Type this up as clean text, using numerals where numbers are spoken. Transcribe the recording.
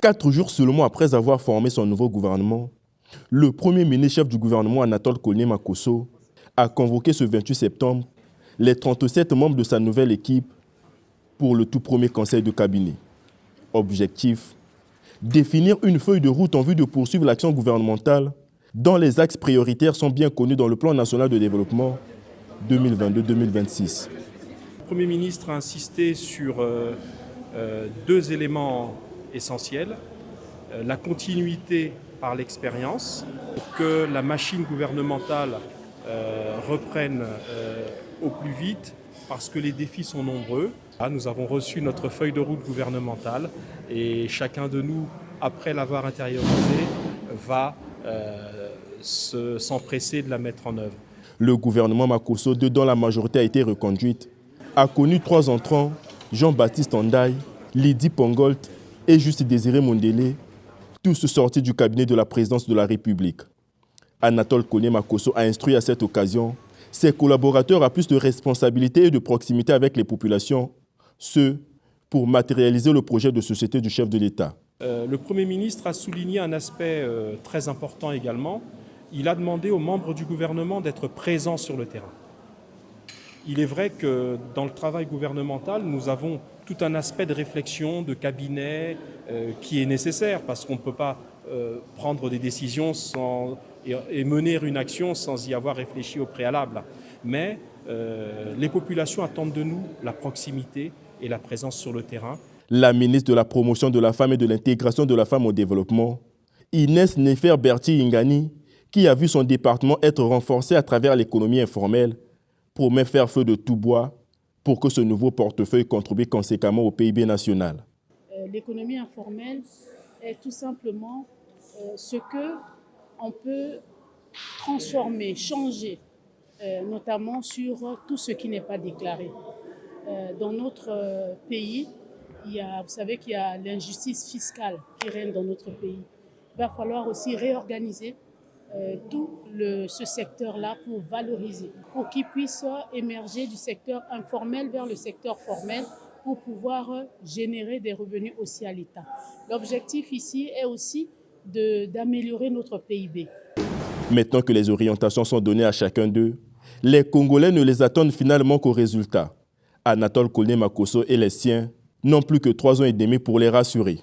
4 jours seulement après avoir formé son nouveau gouvernement, le premier ministre-chef du gouvernement, Anatole Kone-Makosso, a convoqué ce 28 septembre les 37 membres de sa nouvelle équipe pour le tout premier conseil de cabinet. Objectif, définir une feuille de route en vue de poursuivre l'action gouvernementale dont les axes prioritaires sont bien connus dans le plan national de développement 2022-2026. Le Premier ministre a insisté sur deux éléments essentiels. La continuité par l'expérience pour que la machine gouvernementale reprenne au plus vite parce que les défis sont nombreux. Nous avons reçu notre feuille de route gouvernementale et chacun de nous, après l'avoir intériorisée, va s'empresser de la mettre en œuvre. Le gouvernement Makosso, dont la majorité a été reconduite, a connu 3 entrants, Jean-Baptiste Andaï, Lydie Pongolt et Juste Désiré Mondélé, tous sortis du cabinet de la présidence de la République. Anatole Kone-Makosso a instruit à cette occasion ses collaborateurs à plus de responsabilité et de proximité avec les populations, ce pour matérialiser le projet de société du chef de l'État. Le Premier ministre a souligné un aspect très important également. Il a demandé aux membres du gouvernement d'être présents sur le terrain. Il est vrai que dans le travail gouvernemental, nous avons tout un aspect de réflexion, de cabinet qui est nécessaire parce qu'on ne peut pas prendre des décisions et mener une action sans y avoir réfléchi au préalable. Mais les populations attendent de nous la proximité et la présence sur le terrain. La ministre de la Promotion de la Femme et de l'Intégration de la Femme au Développement, Inès Nefer-Berti-Ingani, qui a vu son département être renforcé à travers l'économie informelle, promet faire feu de tout bois pour que ce nouveau portefeuille contribue conséquemment au PIB national. L'économie informelle est tout simplement ce qu'on peut transformer, changer, notamment sur tout ce qui n'est pas déclaré. Dans notre pays, vous savez qu'il y a l'injustice fiscale qui règne dans notre pays. Il va falloir aussi réorganiser tout ce secteur-là pour valoriser, pour qu'il puisse émerger du secteur informel vers le secteur formel pour pouvoir générer des revenus aussi à l'État. L'objectif ici est aussi d'améliorer notre PIB. Maintenant que les orientations sont données à chacun d'eux, les Congolais ne les attendent finalement qu'aux résultats. Anatole Kone-Makosso et les siens n'ont plus que 3 ans et demi pour les rassurer.